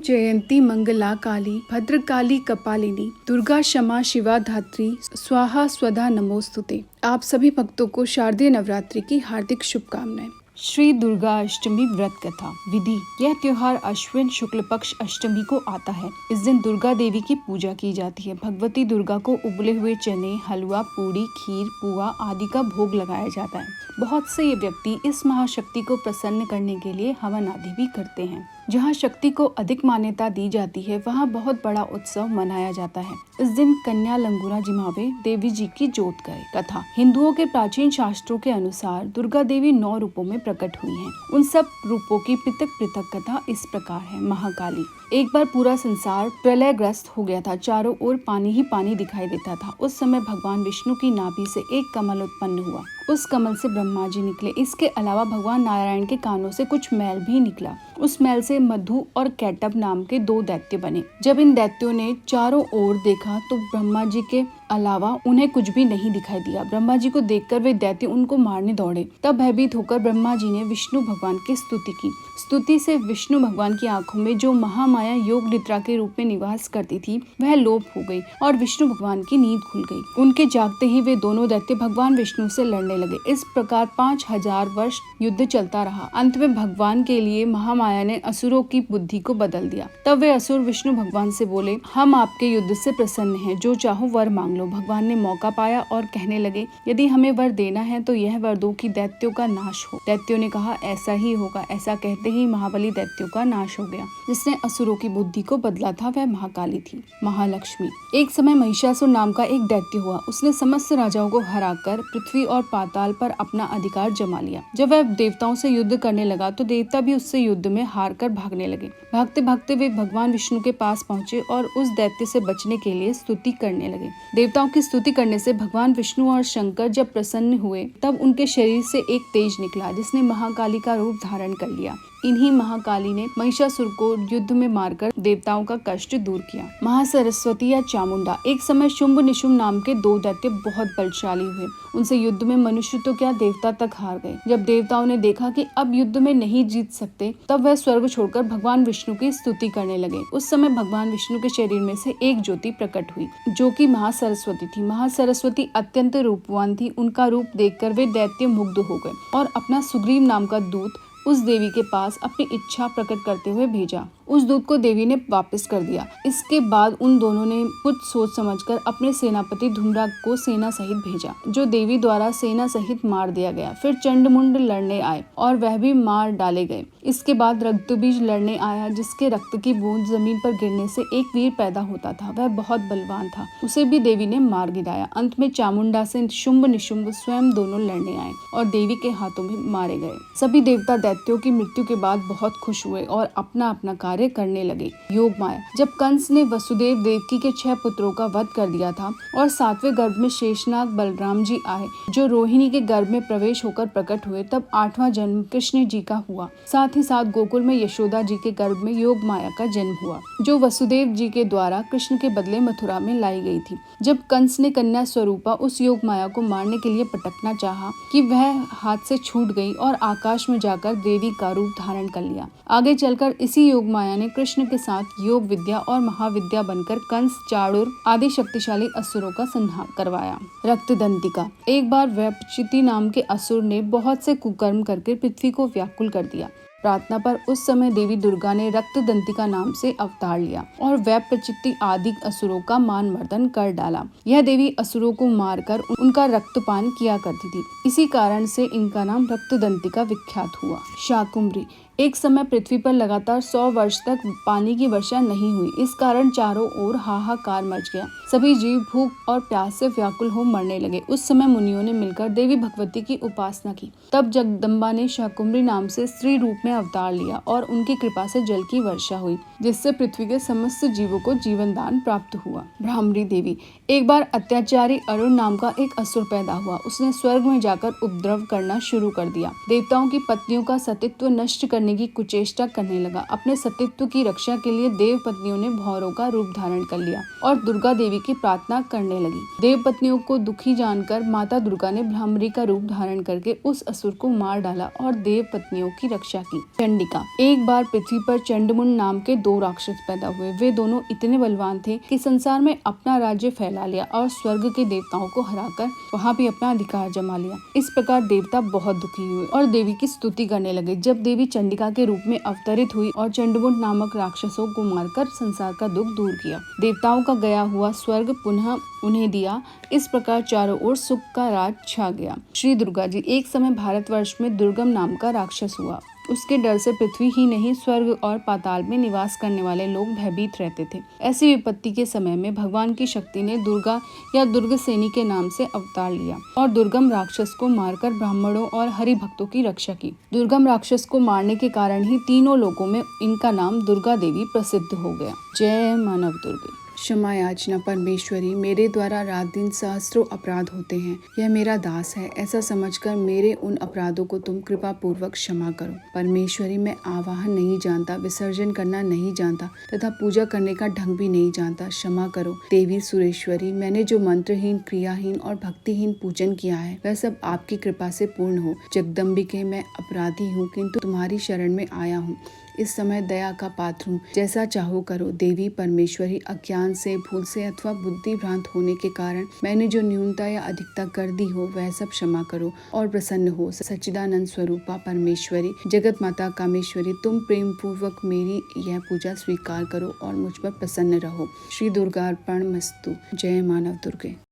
जयंती मंगला काली भद्रकाली कपालिनी दुर्गा क्षमा शिवा धात्री स्वाहा स्वधा नमोस्तुते। आप सभी भक्तों को शारदीय नवरात्रि की हार्दिक शुभकामनाएं। श्री दुर्गा अष्टमी व्रत कथा विधि। यह त्योहार अश्विन शुक्ल पक्ष अष्टमी को आता है। इस दिन दुर्गा देवी की पूजा की जाती है। भगवती दुर्गा को उबले हुए चने, हलवा, पूड़ी, खीर, पुआ आदि का भोग लगाया जाता है। बहुत से ये व्यक्ति इस महाशक्ति को प्रसन्न करने के लिए हवन आदि भी करते हैं। जहाँ शक्ति को अधिक मान्यता दी जाती है वहाँ बहुत बड़ा उत्सव मनाया जाता है। इस दिन कन्या लंगूरा जिमावे देवी जी की जोत गए। कथा। हिंदुओं के प्राचीन शास्त्रों के अनुसार दुर्गा देवी 9 रूपों में प्रकट हुई हैं। उन सब रूपों की पृथक पृथक कथा इस प्रकार है। महाकाली। एक बार पूरा संसार प्रलयग्रस्त हो गया था। चारों ओर पानी ही पानी दिखाई देता था। उस समय भगवान विष्णु की नाभि से एक कमल उत्पन्न हुआ। उस कमल से ब्रह्मा जी निकले। इसके अलावा भगवान नारायण के कानों से कुछ मैल भी निकला। उस मैल से मधु और कैटब नाम के 2 दैत्य बने। जब इन दैत्यों ने चारों ओर देखा तो ब्रह्मा जी के अलावा उन्हें कुछ भी नहीं दिखाई दिया। ब्रह्मा जी को देखकर वे दैत्य उनको मारने दौड़े। तब भयभीत होकर ब्रह्मा जी ने विष्णु भगवान की स्तुति की। स्तुति से विष्णु भगवान की आंखों में जो महामाया योग निद्रा के रूप में निवास करती थी वह लोप हो गई और विष्णु भगवान की नींद खुल गई। उनके जागते ही वे दोनों दैत्य भगवान विष्णु से लड़ने लगे। इस प्रकार 5000 वर्ष युद्ध चलता रहा। अंत में भगवान के लिए महामाया ने असुरों की बुद्धि को बदल दिया। तब वे असुर विष्णु भगवान से बोले, हम आपके युद्ध से प्रसन्न हैं, जो चाहो वर मांग लो। भगवान ने मौका पाया और कहने लगे, यदि हमें वर देना है तो यह वर दो कि दैत्यों का नाश हो। दैत्यों ने कहा, ऐसा ही होगा। ऐसा कहते ही महाबली दैत्यों का नाश हो गया। जिसने असुरों की बुद्धि को बदला था वह महाकाली थी। महालक्ष्मी। एक समय महिषासुर नाम का एक दैत्य हुआ। उसने समस्त राजाओं को हराकर पृथ्वी और पाताल पर अपना अधिकार जमा लिया। जब वह देवताओं से युद्ध करने लगा तो देवता भी उससे युद्ध में हार कर भागने लगे। भागते भागते वे भगवान विष्णु के पास पहुंचे और उस दैत्य से बचने के लिए स्तुति करने लगे। देवताओं की स्तुति करने से भगवान विष्णु और शंकर जब प्रसन्न हुए तब उनके शरीर से एक तेज निकला जिसने महाकाली का रूप धारण कर लिया। इन्हीं महाकाली ने महिषासुर को युद्ध में मारकर देवताओं का कष्ट दूर किया। महासरस्वती या चामुंडा। एक समय शुंभ निशुंभ नाम के 2 दैत्य बहुत बलशाली हुए। उनसे युद्ध में मनुष्य तो क्या देवता तक हार गए। जब देवताओं ने देखा कि अब युद्ध में नहीं जीत सकते तब वह स्वर्ग छोड़कर भगवान विष्णु की स्तुति करने लगे। उस समय भगवान विष्णु के शरीर में से एक ज्योति प्रकट हुई जो कि महासरस्वती थी। महासरस्वती अत्यंत रूपवान थी। उनका रूप देखकर वे दैत्य मुग्ध हो गए और अपना सुग्रीव नाम का दूत उस देवी के पास अपनी इच्छा प्रकट करते हुए भेजा। उस दूत को देवी ने वापस कर दिया। इसके बाद उन दोनों ने कुछ सोच समझकर अपने सेनापति धूम्राग को सेना सहित भेजा, जो देवी द्वारा सेना सहित मार दिया गया। फिर चंडमुंड लड़ने आए और वह भी मार डाले गए। इसके बाद रक्तबीज लड़ने आया, जिसके रक्त की बूंद जमीन पर गिरने से एक वीर पैदा होता था। वह बहुत बलवान था। उसे भी देवी ने मार गिराया। अंत में चामुंडा से शुंभ निशुंभ स्वयं दोनों लड़ने आए और देवी के हाथों में मारे गए। सभी देवता दैत्यों की मृत्यु के बाद बहुत खुश हुए और अपना अपना कार्य करने लगे। योग माया। जब कंस ने वसुदेव देवकी के 6 पुत्रों का वध कर दिया था और 7वें गर्भ में शेषनाग बलराम जी आए, जो रोहिणी के गर्भ में प्रवेश होकर प्रकट हुए, तब 8वां जन्म कृष्ण जी का हुआ। साथ ही साथ गोकुल में यशोदा जी के गर्भ में योग माया का जन्म हुआ, जो वसुदेव जी के द्वारा कृष्ण के बदले मथुरा में लाई गई थी। जब कंस ने कन्या स्वरूपा उस योग माया को मारने के लिए पटकना चाहा कि वह हाथ से छूट गई और आकाश में जाकर देवी का रूप धारण कर लिया। आगे चलकर इसी योग माया ने कृष्ण के साथ योग विद्या और महाविद्या बनकर कंस, चाणूर आदि शक्तिशाली असुरों का संहार करवाया। रक्तदंतिका। एक बार वैपचिति नाम के असुर ने बहुत से कुकर्म करके पृथ्वी को व्याकुल कर दिया। प्रार्थना पर उस समय देवी दुर्गा ने रक्तदंतिका नाम से अवतार लिया और वैपचिति आदि असुरों का मान मर्दन कर डाला। यह देवी असुरों को मारकर उनका रक्तपान किया करती थी। इसी कारण से इनका नाम रक्तदंतिका विख्यात हुआ। शाकुंभरी। एक समय पृथ्वी पर लगातार 100 वर्ष तक पानी की वर्षा नहीं हुई। इस कारण चारों ओर हाहाकार मच गया। सभी जीव भूख और प्यास से व्याकुल हो मरने लगे। उस समय मुनियों ने मिलकर देवी भगवती की उपासना की। तब जगदम्बा ने शाकुंभरी नाम से स्त्री रूप में अवतार लिया और उनकी कृपा से जल की वर्षा हुई, जिससे पृथ्वी के समस्त जीवों को जीवन दान प्राप्त हुआ। भ्रामरी देवी। एक बार अत्याचारी अरुण नाम का एक असुर पैदा हुआ। उसने स्वर्ग में जाकर उपद्रव करना शुरू कर दिया। देवताओं की पत्नियों का सतीत्व नष्ट करने करने की कुचेष्टा करने लगा। अपने सतीत्व की रक्षा के लिए देव पत्नियों ने भौरों का रूप धारण कर लिया और दुर्गा देवी की प्रार्थना करने लगी। देव पत्नियों को दुखी जानकर माता दुर्गा ने भ्रामरी का रूप धारण करके उस असुर को मार डाला और देव पत्नियों की रक्षा की। चंडिका। एक बार पृथ्वी पर चंडमुंड नाम के 2 राक्षस पैदा हुए। वे दोनों इतने बलवान थे कि संसार में अपना राज्य फैला लिया और स्वर्ग के देवताओं को हराकर वहां भी अपना अधिकार जमा लिया। इस प्रकार देवता बहुत दुखी हुए और देवी की स्तुति करने लगे। जब देवी चंडिका के रूप में अवतरित हुई और चंडमुंड नामक राक्षसों को मारकर संसार का दुख दूर किया। देवताओं का गया हुआ स्वर्ग पुनः उन्हें दिया। इस प्रकार चारों ओर सुख का राज छा गया। श्री दुर्गा जी। एक समय भारतवर्ष में दुर्गम नाम का राक्षस हुआ। उसके डर से पृथ्वी ही नहीं स्वर्ग और पाताल में निवास करने वाले लोग भयभीत रहते थे। ऐसी विपत्ति के समय में भगवान की शक्ति ने दुर्गा या दुर्गसेनी के नाम से अवतार लिया और दुर्गम राक्षस को मारकर ब्राह्मणों और हरि भक्तों की रक्षा की। दुर्गम राक्षस को मारने के कारण ही तीनों लोकों में इनका नाम दुर्गा देवी प्रसिद्ध हो गया। जय मानव दुर्गे। क्षमा याचना परमेश्वरी, मेरे द्वारा रात दिन सहस्त्रों अपराध होते हैं। यह मेरा दास है, ऐसा समझकर मेरे उन अपराधों को तुम कृपा पूर्वक क्षमा करो। परमेश्वरी, मैं आवाहन नहीं जानता, विसर्जन करना नहीं जानता तथा पूजा करने का ढंग भी नहीं जानता, क्षमा करो। देवी सुरेश्वरी, मैंने जो मंत्रहीन, क्रियाहीन और भक्तिहीन पूजन किया है वह सब आपकी कृपा से पूर्ण हो। जगदम्बिके, मैं अपराधी हूँ किंतु तुम्हारी शरण में आया हूँ। इस समय दया का पात्र हूँ, जैसा चाहो करो। देवी परमेश्वरी, अज्ञान से, भूल से अथवा बुद्धि भ्रांत होने के कारण मैंने जो न्यूनता या अधिकता कर दी हो वह सब क्षमा करो और प्रसन्न हो। सच्चिदानंद स्वरूपा परमेश्वरी, जगत माता कामेश्वरी, तुम प्रेम पूर्वक मेरी यह पूजा स्वीकार करो और मुझ पर प्रसन्न रहो। श्री दुर्गार्पणमस्तु। जय मानव दुर्गे।